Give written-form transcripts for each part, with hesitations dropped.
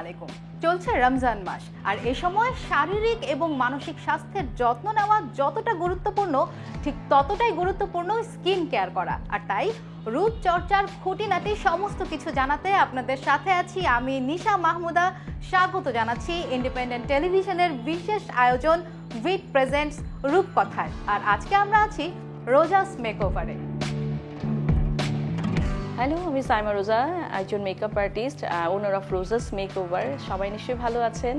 আলাইকুম। চলছে রমজান মাস, আর এই সময় শারীরিক এবং মানসিক স্বাস্থ্যের যত্ন নেওয়া যতটা গুরুত্বপূর্ণ, ঠিক ততটাই গুরুত্বপূর্ণ স্কিন কেয়ার করা। আর তাই রূপচর্চার খুঁটিনাটি সমস্ত কিছু জানাতে আপনাদের সাথে আছি আমি নিশা মাহমুদা। স্বাগত জানাচ্ছি ইন্ডিপেন্ডেন্ট টেলিভিশনের বিশেষ আয়োজন ভিট প্রেজেন্টস রূপকথায়। আর আজকে আমরা আছি রোজাস মেকওভারে। হ্যালো, আমি সাইমা রোজা, একজন makeup artist, owner of Roza's makeover. সবাই নিশ্চয়ই ভালো আছেন।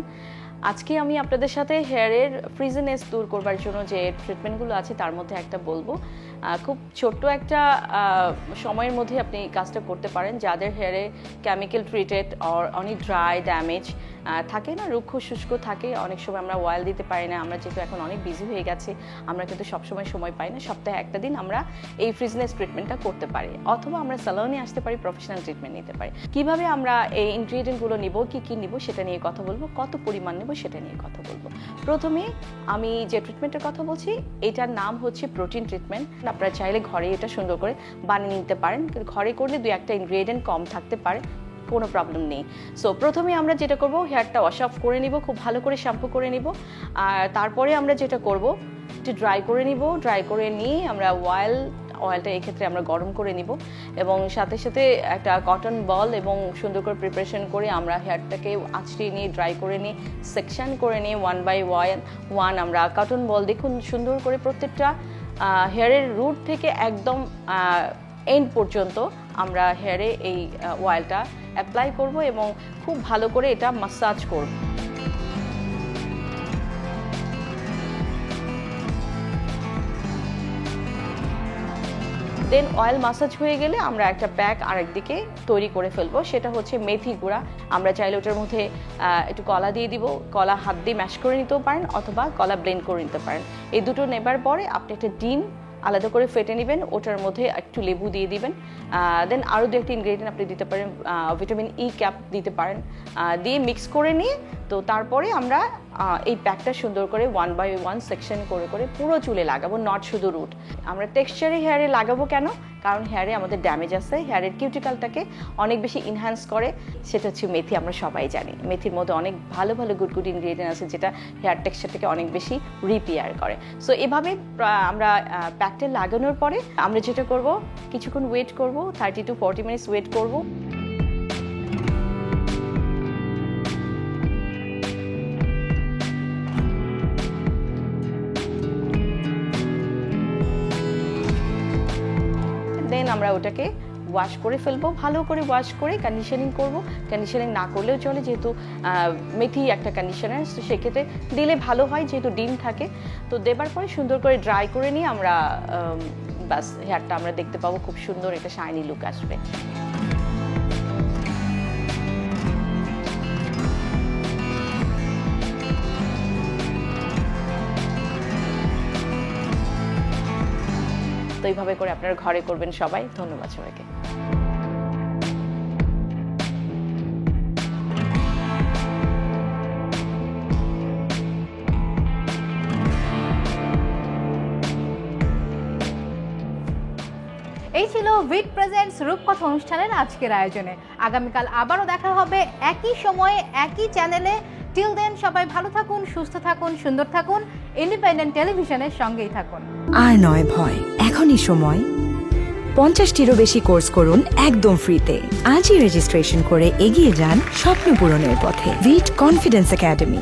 আজকে আমি আপনাদের সাথে হেয়ারের ফ্রিজিনেস দূর করবার জন্য যে ট্রিটমেন্টগুলো আছে তার মধ্যে একটা বলবো। খুব ছোট্ট একটা সময়ের মধ্যে আপনি কাজটা করতে পারেন। যাদের হেয়ারে কেমিক্যাল ট্রিটেড অর অনেক ড্রাই ড্যামেজ থাকে না, রুক্ষ শুষ্ক থাকে, অনেক সময় আমরা অয়েল দিতে পারি না। আমরা যেহেতু এখন অনেক বিজি হয়ে গেছি, আমরা কিন্তু সবসময় সময় পাই না। সপ্তাহে একটা দিন আমরা এই ফ্রিজিনেস ট্রিটমেন্টটা করতে পারি, অথবা আমরা স্যালনে আসতে পারি, প্রফেশনাল ট্রিটমেন্ট নিতে পারি। কিভাবে আমরা এই ইনগ্রিডিয়েন্টগুলো নিব, কি কি নিব সেটা নিয়ে কথা বলবো, কত পরিমাণ নেব সেটা নিয়ে কথা বলবো। প্রথমে আমি যে ট্রিটমেন্টের কথা বলছি এটার নাম হচ্ছে প্রোটিন ট্রিটমেন্ট। আপনারা চাইলে ঘরে এটা সুন্দর করে বানিয়ে নিতে পারেন। ঘরে করলে দুই একটা ইনগ্রিডিয়েন্ট কম থাকতে পারে, কোনো প্রবলেম নেই। সো প্রথমে আমরা যেটা করব, হেয়ারটা ওয়াশ অফ করে নিব, খুব ভালো করে শ্যাম্পু করে নিব। আর তারপরে আমরা যেটা করব, একটু ড্রাই করে নিব। ড্রাই করে নিয়ে আমরা অয়েলটা এক্ষেত্রে আমরা গরম করে নিব, এবং সাথে সাথে একটা কটন বল এবং সুন্দর করে প্রিপারেশন করে আমরা হেয়ারটাকে আঁচড়িয়ে নিয়ে ড্রাই করে নিয়ে সেকশন করে নিয়ে 1 by 1 আমরা কটন বল, দেখুন সুন্দর করে প্রত্যেকটা হেয়ারের রুট থেকে একদম এন্ড পর্যন্ত আমরা হেয়ারে এই অয়েলটা অ্যাপ্লাই করব এবং খুব ভালো করে এটা মাসাজ করব। দেন অয়েল মাসাজ হয়ে গেলে আমরা একটা প্যাক আরেকদিকে তৈরি করে ফেলবো। সেটা হচ্ছে মেথি গুঁড়া। আমরা চাইলে ওটার মধ্যে একটু কলা দিয়ে দিব। কলা হাত দিয়ে ম্যাশ করে নিতেও পারেন, অথবা কলা ব্লেন্ড করে নিতে পারেন। এই দুটো নেবার পরে আপনি একটা ডিম আলাদা করে ফেটে নেবেন, ওটার মধ্যে একটু লেবু দিয়ে দিবেন। দেন আরও দু একটা ইনগ্রেডিয়েন্ট আপনি দিতে পারেন, ভিটামিন ই ক্যাপ দিতে পারেন, দিয়ে মিক্স করে নিয়ে তো তারপরে আমরা এই প্যাকটা সুন্দর করে 1 by 1 সেকশন করে করে পুরো চুলে লাগাবো, নট শুধু রুট। আমরা টেক্সচারে হেয়ারে লাগাবো কেন? কারণ হেয়ারে আমাদের ড্যামেজ আছে, হেয়ারের কিউটিকালটাকে অনেক বেশি ইনহ্যান্স করে। সেটা হচ্ছে মেথি। আমরা সবাই জানি মেথির মধ্যে অনেক ভালো ভালো গুড ইনগ্রিডিয়েন্ট আছে, যেটা হেয়ার টেক্সচারটাকে অনেক বেশি রিপেয়ার করে। সো এভাবে আমরা প্যাকটা লাগানোর পরে আমরা যেটা করব, কিছুক্ষণ ওয়েট করব, 30 to 40 মিনিটস ওয়েট করব। দেন আমরা ওটাকে ওয়াশ করে ফেলবো, ভালো করে ওয়াশ করে কন্ডিশনিং করব। কন্ডিশনিং না করলেও চলে, যেহেতু মেথি একটা কন্ডিশনার, তো সেক্ষেত্রে দিলে ভালো হয়, যেহেতু ডিম থাকে। তো দেবার পরে সুন্দর করে ড্রাই করে নিয়ে আমরা বাস হেয়ারটা আমরা দেখতে পাবো খুব সুন্দর একটা শাইনি লুক আসবে। তো এইভাবে করে আপনারা ঘরে করবেন সবাই। ধন্যবাদ সবাইকে। এই ছিল ভিট প্রেজেন্টস রূপকথা অনুষ্ঠানের আজকের আয়োজনে। আগামীকাল আবারও দেখা হবে একই সময়ে একই চ্যানেলে। টিল দেন সবাই ভালো থাকুন, সুস্থ থাকুন, সুন্দর থাকুন। ইন্ডিপেন্ডেন্ট টেলিভিশনের সঙ্গেই থাকুন। আর নয় ভয়, এখনই সময়। 50টিরও বেশি কোর্স করুন একদম ফ্রিতে। আজই রেজিস্ট্রেশন করে এগিয়ে যান স্বপ্ন পূরণের পথে। ভিট কনফিডেন্স একাডেমি।